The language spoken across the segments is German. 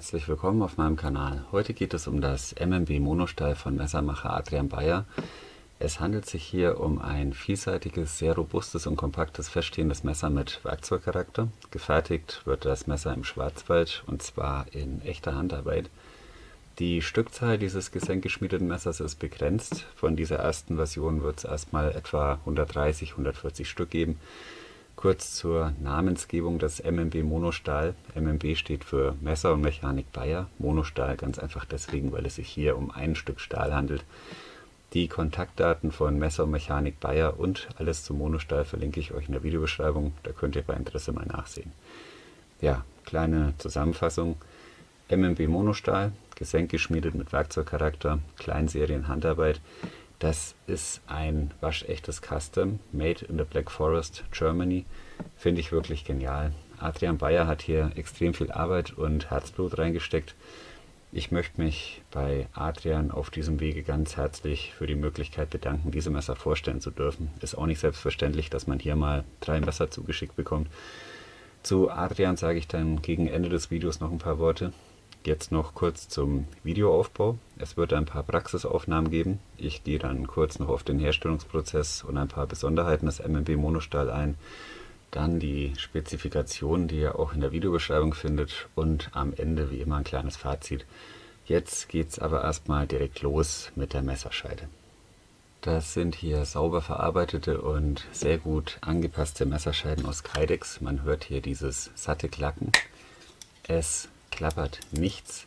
herzlich willkommen auf meinem Kanal. Heute geht es um das MMB Monostahl von Messermacher Adrian Bayer. Es handelt sich hier um ein vielseitiges, sehr robustes und kompaktes feststehendes Messer mit Werkzeugcharakter. Gefertigt wird das Messer im Schwarzwald und zwar in echter Handarbeit. Die Stückzahl dieses gesenkgeschmiedeten Messers ist begrenzt. Von dieser ersten Version wird es erstmal etwa 130, 140 Stück geben. Kurz zur Namensgebung des MMB Monostahl. MMB steht für Messer und Mechanik Bayer. Monostahl ganz einfach deswegen, weil es sich hier um ein Stück Stahl handelt. Die Kontaktdaten von Messer und Mechanik Bayer und alles zum Monostahl verlinke ich euch in der Videobeschreibung. Da könnt ihr bei Interesse mal nachsehen. Ja, kleine Zusammenfassung. MMB Monostahl, gesenkgeschmiedet mit Werkzeugcharakter, Kleinserien-Handarbeit. Das ist ein waschechtes Custom, made in the Black Forest, Germany. Finde ich wirklich genial. Adrian Bayer hat hier extrem viel Arbeit und Herzblut reingesteckt. Ich möchte mich bei Adrian auf diesem Wege ganz herzlich für die Möglichkeit bedanken, diese Messer vorstellen zu dürfen. Ist auch nicht selbstverständlich, dass man hier mal 3 Messer zugeschickt bekommt. Zu Adrian sage ich dann gegen Ende des Videos noch ein paar Worte. Jetzt noch kurz zum Videoaufbau. Es wird ein paar Praxisaufnahmen geben. Ich gehe dann kurz noch auf den Herstellungsprozess und ein paar Besonderheiten des MMB Monostahl ein. Dann die Spezifikationen, die ihr auch in der Videobeschreibung findet. Und am Ende wie immer ein kleines Fazit. Jetzt geht es aber erstmal direkt los mit der Messerscheide. Das sind hier sauber verarbeitete und sehr gut angepasste Messerscheiden aus Kydex. Man hört hier dieses satte Klacken. Es klappert nichts.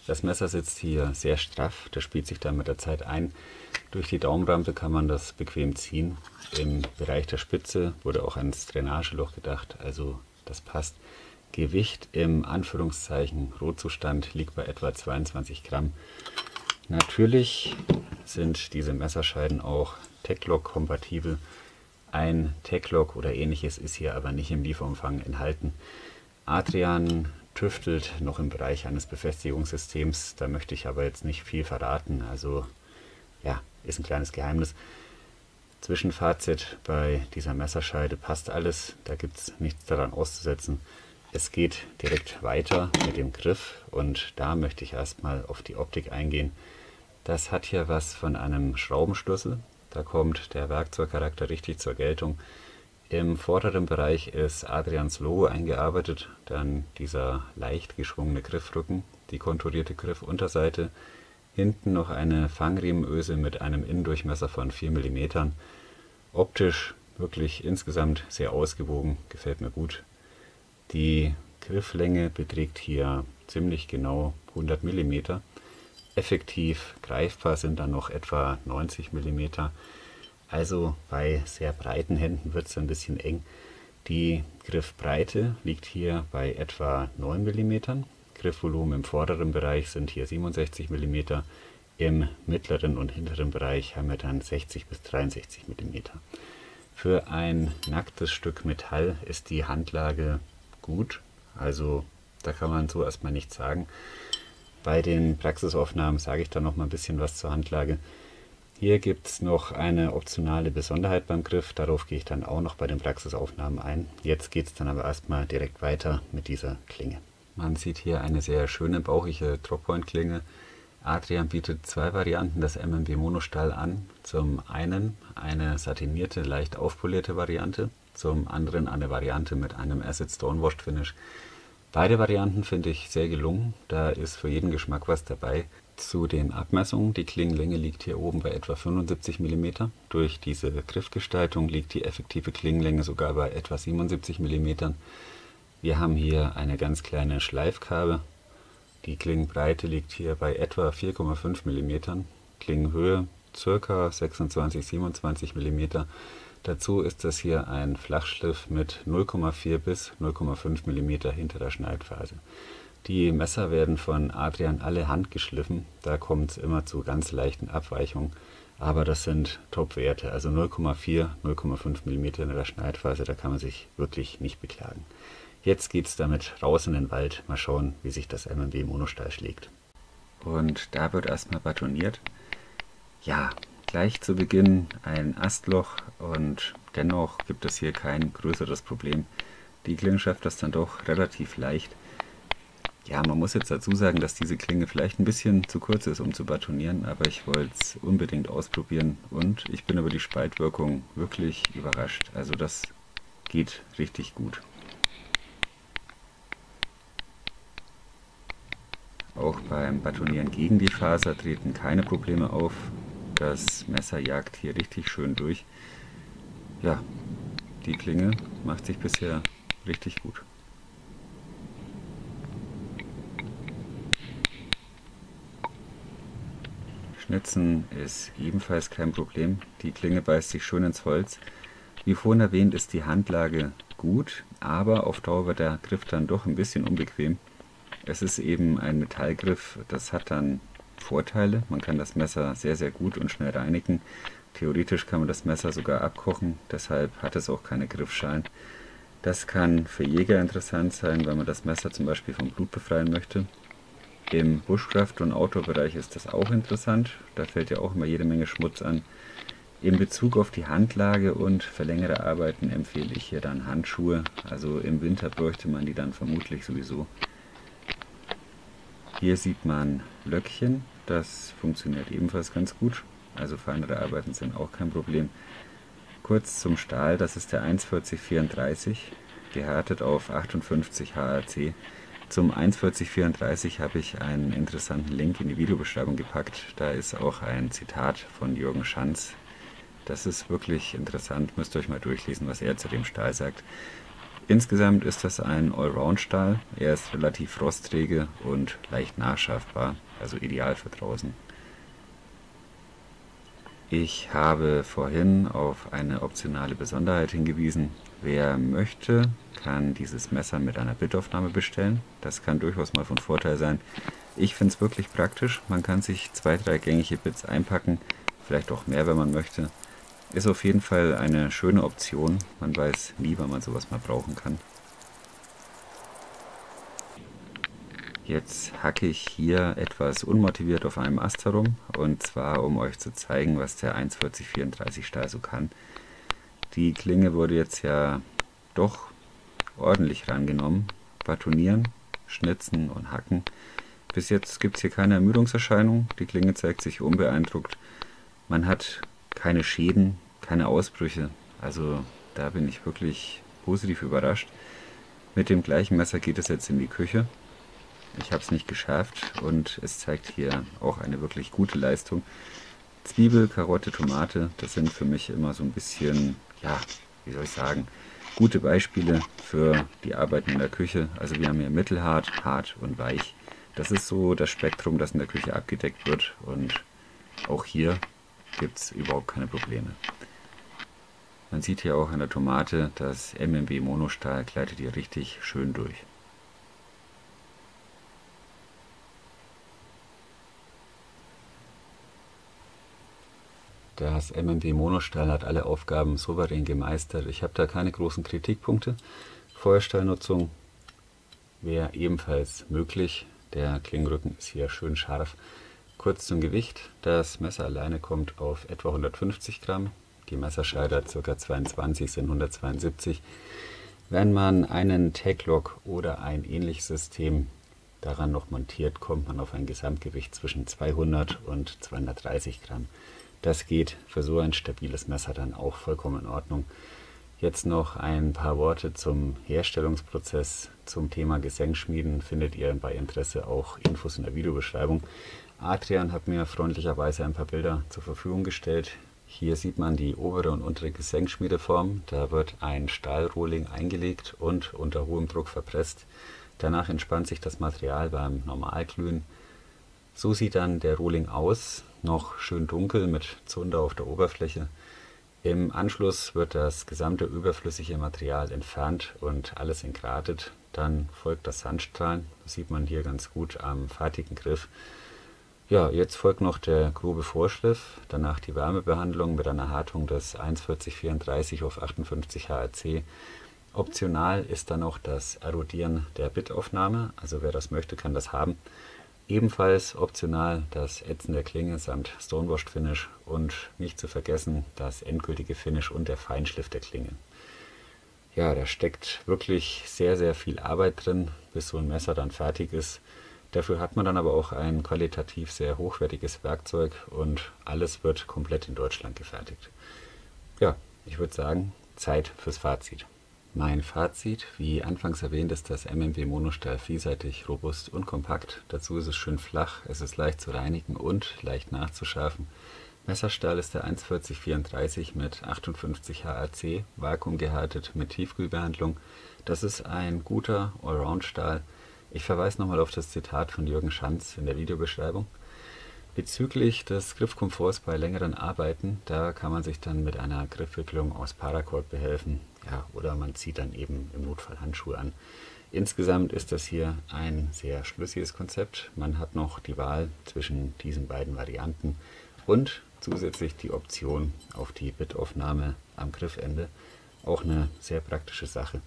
Das Messer sitzt hier sehr straff, das spielt sich dann mit der Zeit ein. Durch die Daumenrampe kann man das bequem ziehen. Im Bereich der Spitze wurde auch ans Drainageloch gedacht, also das passt. Gewicht im Anführungszeichen Rohzustand liegt bei etwa 22 Gramm. Natürlich sind diese Messerscheiden auch Tek-Lok kompatibel. Ein Tek-Lok oder ähnliches ist hier aber nicht im Lieferumfang enthalten. Adrian tüftelt noch im Bereich eines Befestigungssystems, da möchte ich aber jetzt nicht viel verraten, also ja, ist ein kleines Geheimnis. Zwischenfazit: Bei dieser Messerscheide passt alles, da gibt es nichts daran auszusetzen. Es geht direkt weiter mit dem Griff und da möchte ich erstmal auf die Optik eingehen. Das hat hier was von einem Schraubenschlüssel, da kommt der Werkzeugcharakter richtig zur Geltung. Im vorderen Bereich ist Adrians Logo eingearbeitet, dann dieser leicht geschwungene Griffrücken, die konturierte Griffunterseite, hinten noch eine Fangriemenöse mit einem Innendurchmesser von 4 mm. Optisch wirklich insgesamt sehr ausgewogen, gefällt mir gut. Die Grifflänge beträgt hier ziemlich genau 100 mm. Effektiv greifbar sind dann noch etwa 90 mm. Also bei sehr breiten Händen wird es ein bisschen eng. Die Griffbreite liegt hier bei etwa 9 mm. Griffvolumen im vorderen Bereich sind hier 67 mm. Im mittleren und hinteren Bereich haben wir dann 60 bis 63 mm. Für ein nacktes Stück Metall ist die Handlage gut. Also da kann man so erstmal nichts sagen. Bei den Praxisaufnahmen sage ich dann noch mal ein bisschen was zur Handlage. Hier gibt es noch eine optionale Besonderheit beim Griff, darauf gehe ich dann auch noch bei den Praxisaufnahmen ein. Jetzt geht es dann aber erstmal direkt weiter mit dieser Klinge. Man sieht hier eine sehr schöne bauchige Droppoint-Klinge. Adrian bietet 2 Varianten des MMB Monostahl an. Zum einen eine satinierte, leicht aufpolierte Variante, zum anderen eine Variante mit einem Acid Stonewashed Finish. Beide Varianten finde ich sehr gelungen, da ist für jeden Geschmack was dabei. Zu den Abmessungen: Die Klingenlänge liegt hier oben bei etwa 75 mm. Durch diese Griffgestaltung liegt die effektive Klingenlänge sogar bei etwa 77 mm. Wir haben hier eine ganz kleine Schleifkarbe. Die Klingenbreite liegt hier bei etwa 4,5 mm. Klingenhöhe ca. 26-27 mm. Dazu ist das hier ein Flachschliff mit 0,4 bis 0,5 mm hinterer Schneidphase. Die Messer werden von Adrian alle handgeschliffen, da kommt es immer zu ganz leichten Abweichungen, aber das sind Top-Werte, also 0,4, 0,5 mm in der Schneidphase, da kann man sich wirklich nicht beklagen. Jetzt geht es damit raus in den Wald, mal schauen, wie sich das MMB Monostahl schlägt. Und da wird erstmal batoniert. Ja, gleich zu Beginn ein Astloch und dennoch gibt es hier kein größeres Problem. Die Klinge schafft das dann doch relativ leicht. Ja, man muss jetzt dazu sagen, dass diese Klinge vielleicht ein bisschen zu kurz ist, um zu batonieren, aber ich wollte es unbedingt ausprobieren und ich bin über die Spaltwirkung wirklich überrascht. Also das geht richtig gut. Auch beim Batonieren gegen die Faser treten keine Probleme auf. Das Messer jagt hier richtig schön durch. Ja, die Klinge macht sich bisher richtig gut. Schnitzen ist ebenfalls kein Problem. Die Klinge beißt sich schön ins Holz. Wie vorhin erwähnt, ist die Handlage gut, aber auf Dauer wird der Griff dann doch ein bisschen unbequem. Es ist eben ein Metallgriff, das hat dann Vorteile. Man kann das Messer sehr, sehr gut und schnell reinigen. Theoretisch kann man das Messer sogar abkochen, deshalb hat es auch keine Griffschalen. Das kann für Jäger interessant sein, weil man das Messer zum Beispiel vom Blut befreien möchte. Im Bushcraft- und Outdoor-Bereich ist das auch interessant, da fällt ja auch immer jede Menge Schmutz an. In Bezug auf die Handlage und für längere Arbeiten empfehle ich hier dann Handschuhe, also im Winter bräuchte man die dann vermutlich sowieso. Hier sieht man Löckchen, das funktioniert ebenfalls ganz gut, also feinere Arbeiten sind auch kein Problem. Kurz zum Stahl, das ist der 14034, gehärtet auf 58 HAC. Zum 14034 habe ich einen interessanten Link in die Videobeschreibung gepackt. Da ist auch ein Zitat von Jürgen Schanz. Das ist wirklich interessant, müsst ihr euch mal durchlesen, was er zu dem Stahl sagt. Insgesamt ist das ein Allround-Stahl. Er ist relativ rostträge und leicht nachschärfbar, also ideal für draußen. Ich habe vorhin auf eine optionale Besonderheit hingewiesen. Wer möchte, kann dieses Messer mit einer Bitaufnahme bestellen. Das kann durchaus mal von Vorteil sein. Ich finde es wirklich praktisch. Man kann sich 2-3 gängige Bits einpacken, vielleicht auch mehr, wenn man möchte. Ist auf jeden Fall eine schöne Option. Man weiß nie, wann man sowas mal brauchen kann. Jetzt hacke ich hier etwas unmotiviert auf einem Ast herum, und zwar um euch zu zeigen, was der 14034 Stahl so kann. Die Klinge wurde jetzt ja doch ordentlich rangenommen. Batonieren, schnitzen und hacken. Bis jetzt gibt es hier keine Ermüdungserscheinung. Die Klinge zeigt sich unbeeindruckt. Man hat keine Schäden, keine Ausbrüche. Also da bin ich wirklich positiv überrascht. Mit dem gleichen Messer geht es jetzt in die Küche. Ich habe es nicht geschärft und es zeigt hier auch eine wirklich gute Leistung. Zwiebel, Karotte, Tomate, das sind für mich immer so ein bisschen, ja, wie soll ich sagen, gute Beispiele für die Arbeiten in der Küche. Also wir haben hier mittelhart, hart und weich. Das ist so das Spektrum, das in der Küche abgedeckt wird, und auch hier gibt es überhaupt keine Probleme. Man sieht hier auch an der Tomate, das MMB Monostahl gleitet hier richtig schön durch. Das MMB Monostahl hat alle Aufgaben souverän gemeistert. Ich habe da keine großen Kritikpunkte. Feuerstahlnutzung wäre ebenfalls möglich. Der Klingenrücken ist hier schön scharf. Kurz zum Gewicht. Das Messer alleine kommt auf etwa 150 Gramm. Die Messerscheider ca. 22 sind 172. Wenn man einen Taglock oder ein ähnliches System daran noch montiert, kommt man auf ein Gesamtgewicht zwischen 200 und 230 Gramm. Das geht für so ein stabiles Messer dann auch vollkommen in Ordnung. Jetzt noch ein paar Worte zum Herstellungsprozess. Zum Thema Gesenkschmieden findet ihr bei Interesse auch Infos in der Videobeschreibung. Adrian hat mir freundlicherweise ein paar Bilder zur Verfügung gestellt. Hier sieht man die obere und untere Gesenkschmiedeform. Da wird ein Stahlrohling eingelegt und unter hohem Druck verpresst. Danach entspannt sich das Material beim Normalglühen. So sieht dann der Rohling aus, noch schön dunkel mit Zunder auf der Oberfläche. Im Anschluss wird das gesamte überflüssige Material entfernt und alles entgratet. Dann folgt das Sandstrahlen, das sieht man hier ganz gut am fertigen Griff. Ja, jetzt folgt noch der grobe Vorschliff, danach die Wärmebehandlung mit einer Härtung des 14034 auf 58 HRC. Optional ist dann noch das Erodieren der Bitaufnahme, also wer das möchte, kann das haben. Ebenfalls optional das Ätzen der Klinge samt Stonewashed Finish und nicht zu vergessen das endgültige Finish und der Feinschliff der Klinge. Ja, da steckt wirklich sehr, sehr viel Arbeit drin, bis so ein Messer dann fertig ist. Dafür hat man dann aber auch ein qualitativ sehr hochwertiges Werkzeug und alles wird komplett in Deutschland gefertigt. Ja, ich würde sagen, Zeit fürs Fazit. Mein Fazit, wie anfangs erwähnt, ist das MMW Monostahl vielseitig, robust und kompakt. Dazu ist es schön flach, es ist leicht zu reinigen und leicht nachzuschärfen. Messerstahl ist der 14034 mit 58 HAC, vakuumgehärtet mit Tiefkühlbehandlung. Das ist ein guter Allround-Stahl. Ich verweise nochmal auf das Zitat von Jürgen Schanz in der Videobeschreibung. Bezüglich des Griffkomforts bei längeren Arbeiten, da kann man sich dann mit einer Griffwicklung aus Paracord behelfen. Ja, oder man zieht dann eben im Notfall Handschuhe an. Insgesamt ist das hier ein sehr schlüssiges Konzept. Man hat noch die Wahl zwischen diesen beiden Varianten und zusätzlich die Option auf die Bittaufnahme am Griffende. Auch eine sehr praktische Sache.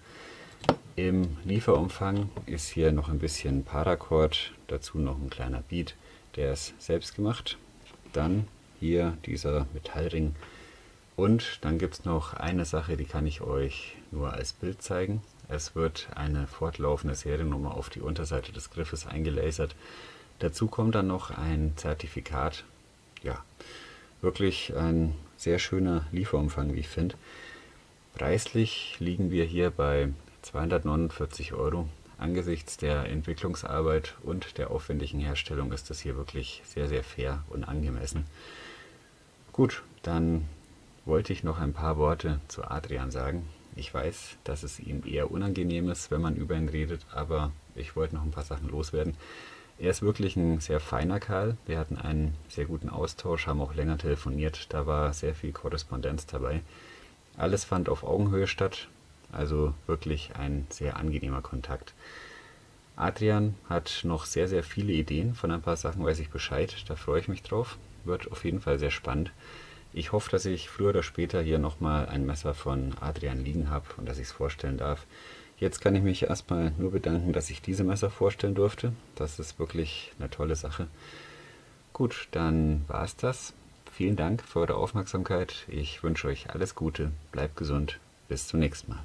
Im Lieferumfang ist hier noch ein bisschen Paracord, dazu noch ein kleiner Bead, der ist selbst gemacht. Dann hier dieser Metallring. Und dann gibt es noch eine Sache, die kann ich euch nur als Bild zeigen. Es wird eine fortlaufende Seriennummer auf die Unterseite des Griffes eingelasert. Dazu kommt dann noch ein Zertifikat. Ja, wirklich ein sehr schöner Lieferumfang, wie ich finde. Preislich liegen wir hier bei 249 Euro. Angesichts der Entwicklungsarbeit und der aufwendigen Herstellung ist das hier wirklich sehr, sehr fair und angemessen. Gut, dann wollte ich noch ein paar Worte zu Adrian sagen. Ich weiß, dass es ihm eher unangenehm ist, wenn man über ihn redet, aber ich wollte noch ein paar Sachen loswerden. Er ist wirklich ein sehr feiner Kerl. Wir hatten einen sehr guten Austausch, haben auch länger telefoniert. Da war sehr viel Korrespondenz dabei. Alles fand auf Augenhöhe statt, also wirklich ein sehr angenehmer Kontakt. Adrian hat noch sehr, sehr viele Ideen. Von ein paar Sachen weiß ich Bescheid. Da freue ich mich drauf. Wird auf jeden Fall sehr spannend. Ich hoffe, dass ich früher oder später hier nochmal ein Messer von Adrian liegen habe und dass ich es vorstellen darf. Jetzt kann ich mich erstmal nur bedanken, dass ich diese Messer vorstellen durfte. Das ist wirklich eine tolle Sache. Gut, dann war es das. Vielen Dank für eure Aufmerksamkeit. Ich wünsche euch alles Gute, bleibt gesund, bis zum nächsten Mal.